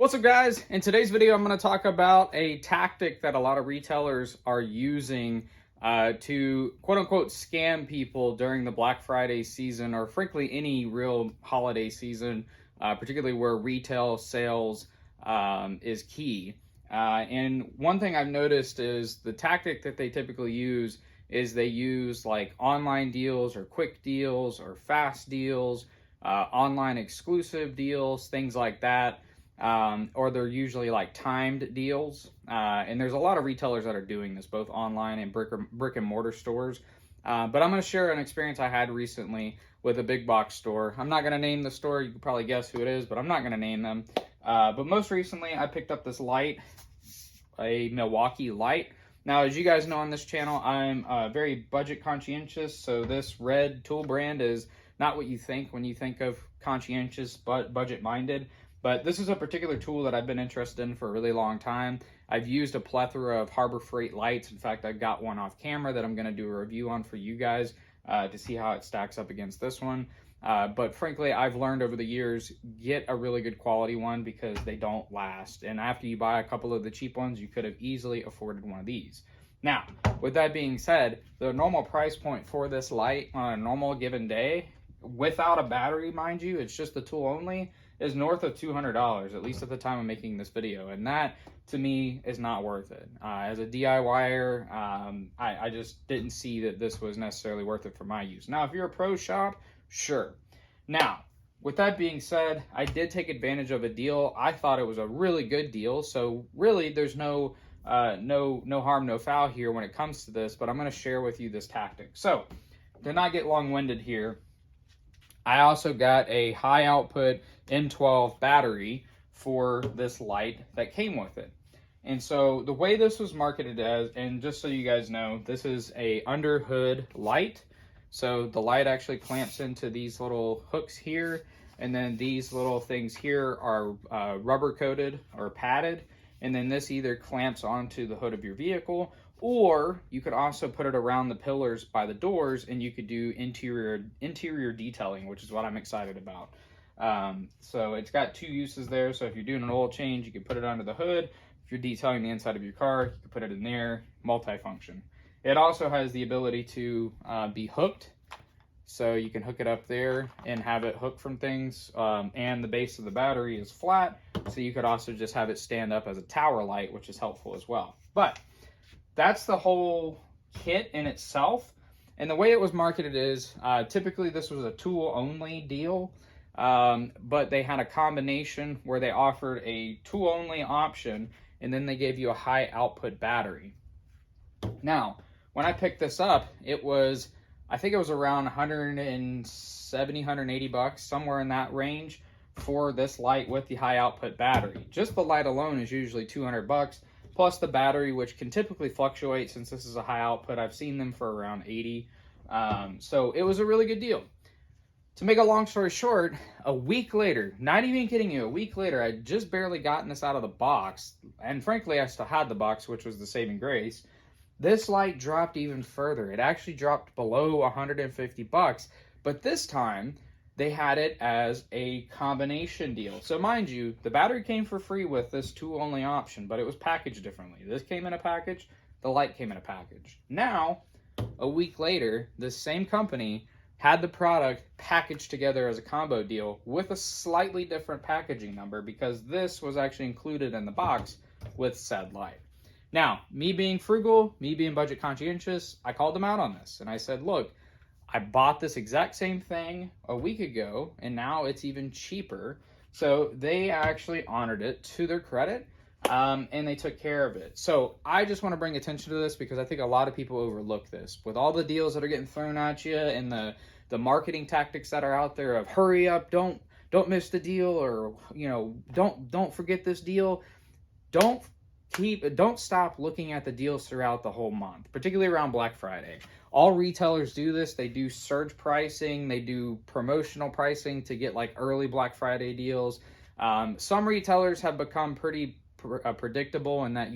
What's up, guys? In today's video, I'm going to talk about a tactic that a lot of retailers are using to quote-unquote scam people during the Black Friday season, or frankly any real holiday season, particularly where retail sales is key. And one thing I've noticed is the tactic that they typically use is they use like online deals or quick deals or fast deals, online exclusive deals, things like that. Or they're usually like timed deals. And there's a lot of retailers that are doing this, both online and brick and mortar stores. But I'm going to share an experience I had recently with a big box store. I'm not going to name the store. You can probably guess who it is, but I'm not going to name them. But most recently, I picked up this light, a Milwaukee light. Now, as you guys know on this channel, I'm very budget conscientious. So this red tool brand is not what you think when you think of conscientious but budget minded. But this is a particular tool that I've been interested in for a really long time. I've used a plethora of Harbor Freight lights. In fact, I've got one off camera that I'm going to do a review on for you guys to see how it stacks up against this one. But frankly, I've learned over the years, get a really good quality one because they don't last. And after you buy a couple of the cheap ones, you could have easily afforded one of these. Now, with that being said, the normal price point for this light on a normal given day, without a battery, mind you, it's just the tool only, is north of $200, at least at the time of making this video. And that, to me, is not worth it. As a DIYer, I just didn't see that this was necessarily worth it for my use. Now, if you're a pro shop, sure. Now, with that being said, I did take advantage of a deal. I thought it was a really good deal. So really, there's no harm, no foul here when it comes to this, but I'm going to share with you this tactic. So, to not get long-winded here, I also got a high output M12 battery for this light that came with it. And so the way this was marketed as, and just so you guys know, this is a under hood light. So the light actually clamps into these little hooks here, and then these little things here are rubber coated or padded, and then this either clamps onto the hood of your vehicle, or you could also put it around the pillars by the doors and you could do interior detailing, which is what I'm excited about. So it's got two uses there. So if you're doing an oil change, you can put it under the hood. If you're detailing the inside of your car, you can put it in there, multifunction. It also has the ability to be hooked. So you can hook it up there and have it hooked from things. And the base of the battery is flat. So you could also just have it stand up as a tower light, which is helpful as well. But that's the whole kit in itself. And the way it was marketed is, typically this was a tool-only deal, but they had a combination where they offered a tool-only option, and then they gave you a high-output battery. Now, when I picked this up, it was, I think it was around 170, 180 bucks, somewhere in that range for this light with the high-output battery. Just the light alone is usually 200 bucks. Plus the battery, which can typically fluctuate since this is a high output. I've seen them for around 80. So it was a really good deal. To make a long story short, a week later, not even kidding you, a week later, I just barely gotten this out of the box. And frankly, I still had the box, which was the saving grace. This light dropped even further. It actually dropped below 150 bucks. But this time, they had it as a combination deal. So mind you, the battery came for free with this tool-only option, but it was packaged differently. This came in a package, the light came in a package. Now, a week later, this same company had the product packaged together as a combo deal with a slightly different packaging number because this was actually included in the box with said light. Now, me being frugal, me being budget conscientious, I called them out on this, and I said, look, I bought this exact same thing a week ago, and now it's even cheaper. So they actually honored it to their credit, and they took care of it. So I just want to bring attention to this because I think a lot of people overlook this. With all the deals that are getting thrown at you and the marketing tactics that are out there of hurry up, don't miss the deal, or don't forget this deal. Don't stop looking at the deals throughout the whole month, particularly around Black Friday. All retailers do this. They do surge pricing. They do promotional pricing to get like early Black Friday deals. Some retailers have become pretty predictable in that,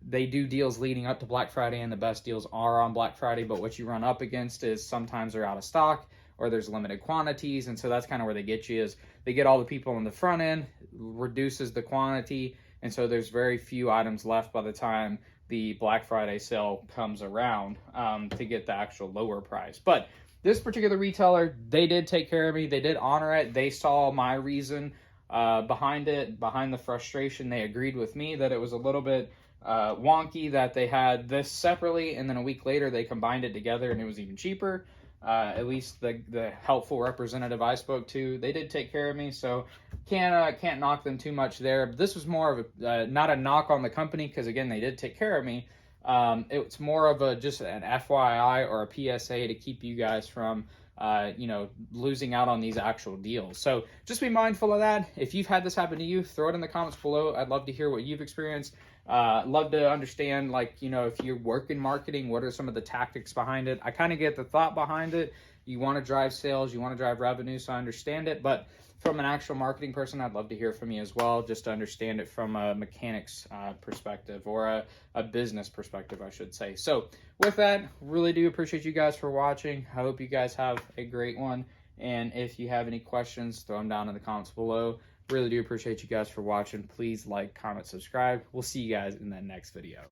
they do deals leading up to Black Friday and the best deals are on Black Friday. But what you run up against is sometimes they're out of stock or there's limited quantities. And so that's kind of where they get you, is they get all the people on the front end, reduces the quantity, and so there's very few items left by the time the Black Friday sale comes around, to get the actual lower price. But this particular retailer, they did take care of me. They did honor it. They saw my reason behind it, behind the frustration. They agreed with me that it was a little bit wonky that they had this separately, and then a week later they combined it together and it was even cheaper. At least the helpful representative I spoke to, they did take care of me, so can't knock them too much there. But this was more of a not a knock on the company, because again, they did take care of me. It's more of a just an FYI or a PSA to keep you guys from losing out on these actual deals. So just be mindful of that. If you've had this happen to you, throw it in the comments below. I'd love to hear what you've experienced. Love to understand, if you work in marketing, what are some of the tactics behind it? I kind of get the thought behind it. You want to drive sales, you want to drive revenue, so I understand it. But from an actual marketing person, I'd love to hear from you as well, just to understand it from a mechanics perspective, or a business perspective, I should say. So with that, really do appreciate you guys for watching. I hope you guys have a great one. And if you have any questions, throw them down in the comments below. Really do appreciate you guys for watching. Please like, comment, subscribe. We'll see you guys in that next video.